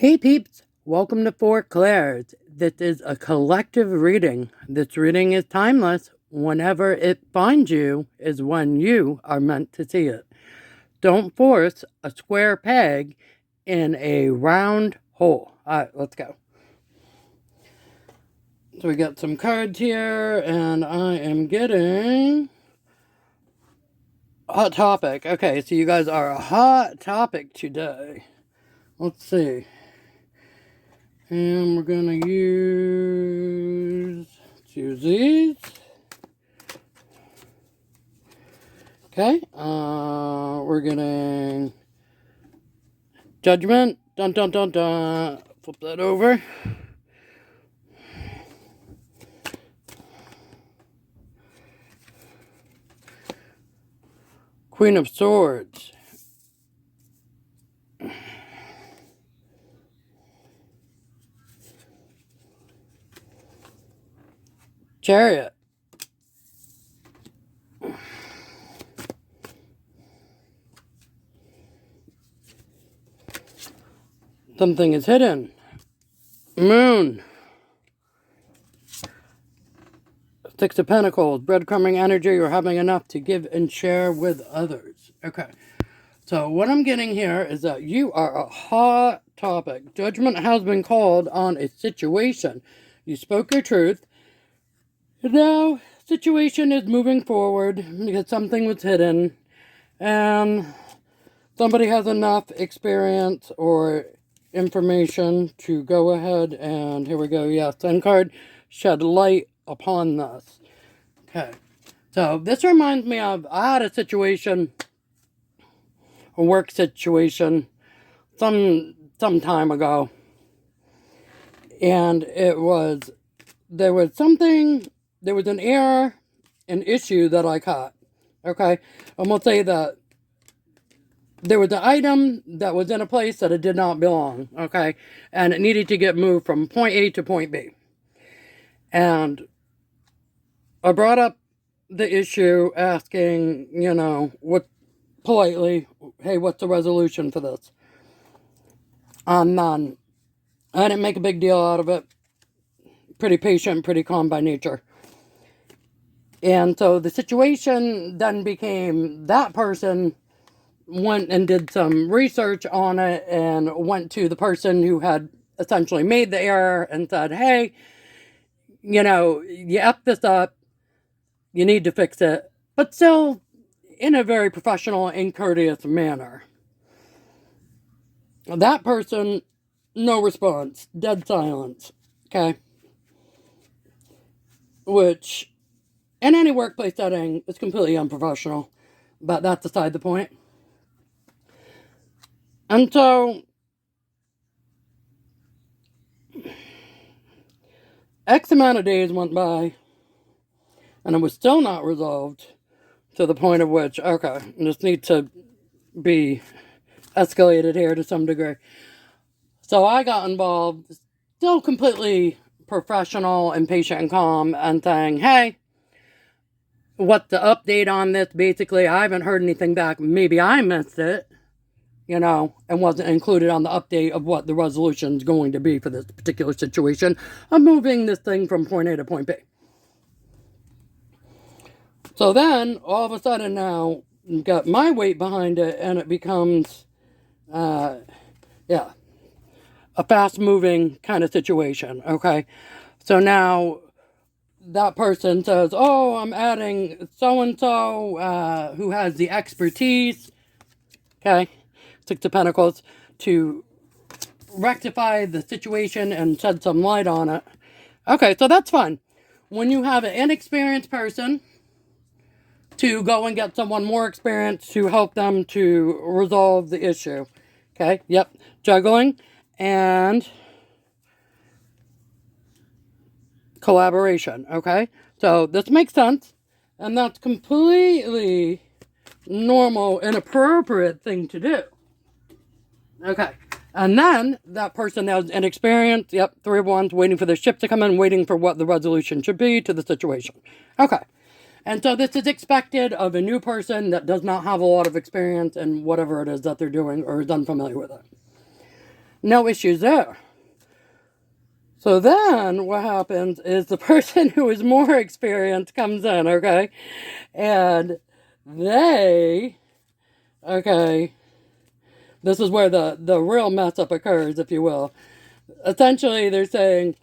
Hey peeps, welcome to Four Clairs. This is a collective reading. This reading is timeless. Whenever it finds you is when you are meant to see it. Don't force a square peg in a round hole. Alright, let's go. So we got some cards here, and I am getting hot topic. Okay, so you guys are a hot topic today. Let's see. And we're going to use these. Okay, we're getting Judgment. Dun dun dun dun. Flip that over. Queen of Swords. Chariot. Something is hidden. Moon. Six of Pentacles. Breadcrumbing energy. You're having enough to give and share with others. Okay. So what I'm getting here is that you are a hot topic. Judgment has been called on a situation. You spoke your truth. Now, situation is moving forward because something was hidden. And somebody has enough experience or information to go ahead and, here we go, yes, end card, shed light upon this. Okay, so this reminds me of, I had a situation, a work situation, some time ago, and there was an error, an issue that I caught, okay, I'm going to say that there was an item that was in a place that it did not belong, okay? And it needed to get moved from point A to point B. And I brought up the issue asking, politely, hey, what's the resolution for this? And I didn't make a big deal out of it. Pretty patient, pretty calm by nature. And so the situation then became that person went and did some research on it and went to the person who had essentially made the error and said, hey, you effed this up, you need to fix it, but still in a very professional and courteous manner. That person, no response, dead silence, okay? Which, in any workplace setting, is completely unprofessional, but that's beside the point. And so, X amount of days went by, and it was still not resolved to the point of which, okay, this needs to be escalated here to some degree. So I got involved, still completely professional and patient and calm, and saying, hey, what's the update on this? Basically, I haven't heard anything back. Maybe I missed it. And wasn't included on the update of what the resolution is going to be for this particular situation. I'm moving this thing from point A to point B. So then, all of a sudden now, you've got my weight behind it, and it becomes, a fast-moving kind of situation, okay? So now, that person says, oh, I'm adding so-and-so who has the expertise, okay? Six of Pentacles, to rectify the situation and shed some light on it. Okay, so that's fine. When you have an inexperienced person to go and get someone more experienced to help them to resolve the issue. Okay, yep, juggling and collaboration, okay? So this makes sense, and that's completely normal and appropriate thing to do. Okay, and then that person that was inexperienced, yep, 3 of Wands, waiting for the ship to come in, waiting for what the resolution should be to the situation. Okay, and so this is expected of a new person that does not have a lot of experience in whatever it is that they're doing or is unfamiliar with it. No issues there. So then what happens is the person who is more experienced comes in, okay? And they, okay, this is where the real mess up occurs, if you will. Essentially, they're saying,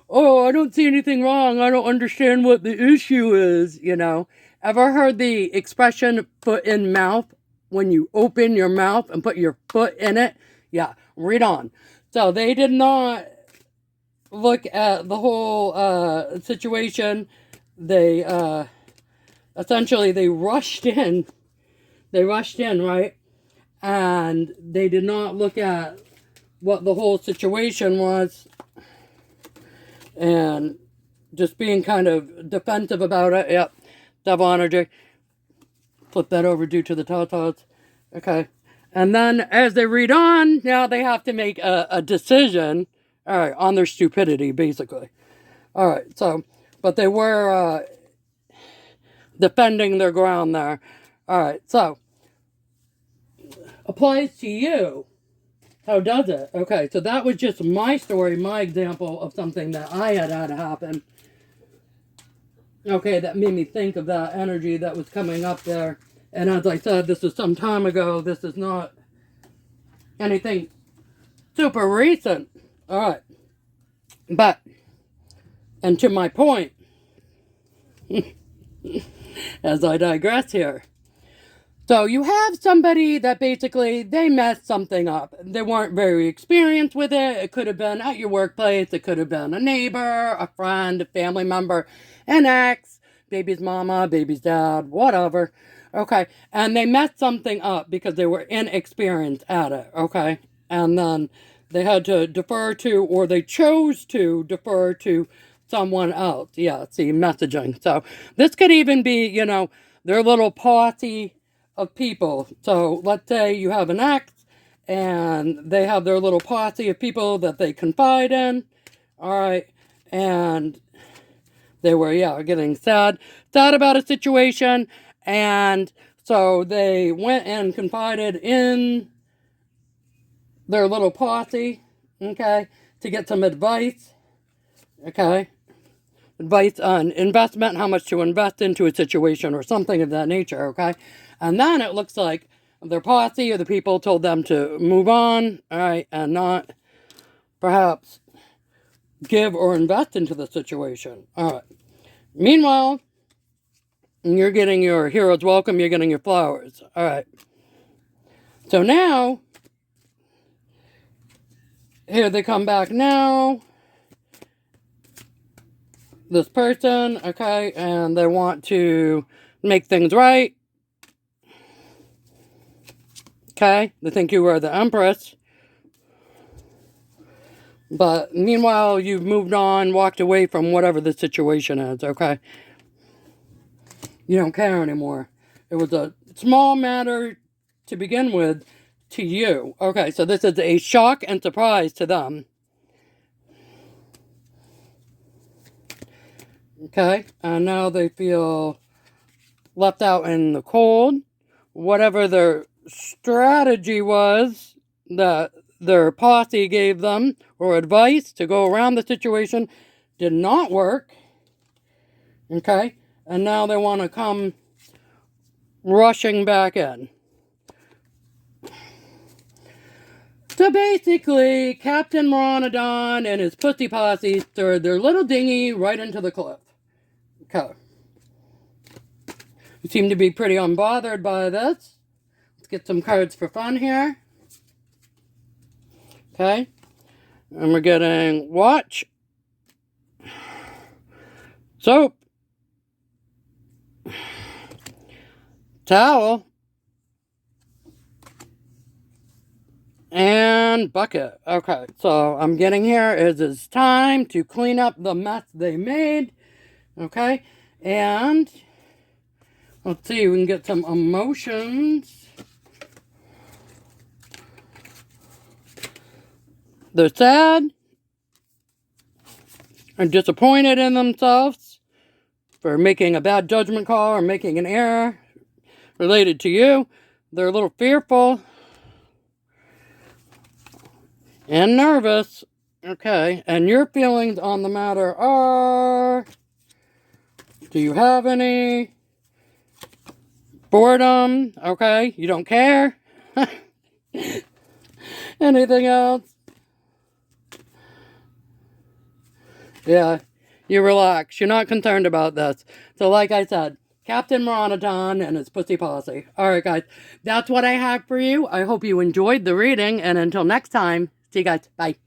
oh, I don't see anything wrong. I don't understand what the issue is, you know. Ever heard the expression foot in mouth? When you open your mouth and put your foot in it? Yeah, read on. So they did not look at the whole situation. They essentially they rushed in. They rushed in, right? And they did not look at what the whole situation was, and just being kind of defensive about it. Yep, devil energy. Flip that over due to the Tatas. Okay. And then as they read on, now they have to make a decision, all right, on their stupidity, basically. All right, so, but they were defending their ground there. All right, so, applies to you. How does it? Okay, so that was just my story, my example of something that I had happen. Okay, that made me think of that energy that was coming up there. And as I said, this is some time ago. This is not anything super recent. All right. But, and to my point, as I digress here. So you have somebody that basically, they messed something up. They weren't very experienced with it. It could have been at your workplace. It could have been a neighbor, a friend, a family member, an ex, baby's mama, baby's dad, whatever. Okay. And they messed something up because they were inexperienced at it. Okay. And then they had to defer to, or they chose to defer to someone else. Yeah, see, messaging. So this could even be, you know, their little posse of people. So let's say you have an ex and they have their little posse of people that they confide in. All right. And they were, yeah, getting sad about a situation. And so they went and confided in their little posse, okay, to get some advice, okay, advice on investment, how much to invest into a situation or something of that nature, okay. And then it looks like their posse or the people told them to move on, all right, and not perhaps give or invest into the situation, all right. Meanwhile, you're getting your hero's welcome, you're getting your flowers, all right. So now, here they come back now, this person, okay, and they want to make things right. Okay, they think you are the Empress. But meanwhile, you've moved on, walked away from whatever the situation is, okay? You don't care anymore. It was a small matter to begin with to you. Okay, so this is a shock and surprise to them. Okay, and now they feel left out in the cold. Whatever their strategy was that their posse gave them, or advice to go around the situation, did not work. Okay, and now they want to come rushing back in. So basically, Captain Moronodon and his pussy posse threw their little dinghy right into the cliff. Okay. You seem to be pretty unbothered by this. Let's get some cards for fun here. Okay. And we're getting watch, soap, towel, and bucket. Okay, so I'm getting here is it's time to clean up the mess they made. Okay, and let's see, we can get some emotions. They're sad and disappointed in themselves for making a bad judgment call or making an error related to you. They're a little fearful. and nervous. Okay, and your feelings on the matter are... Do you have any? Boredom? Okay, you don't care? Anything else? Yeah, you relax. You're not concerned about this. So like I said, Captain Moronodon and his pussy posse. Alright guys, that's what I have for you. I hope you enjoyed the reading, and until next time, see you guys. Bye.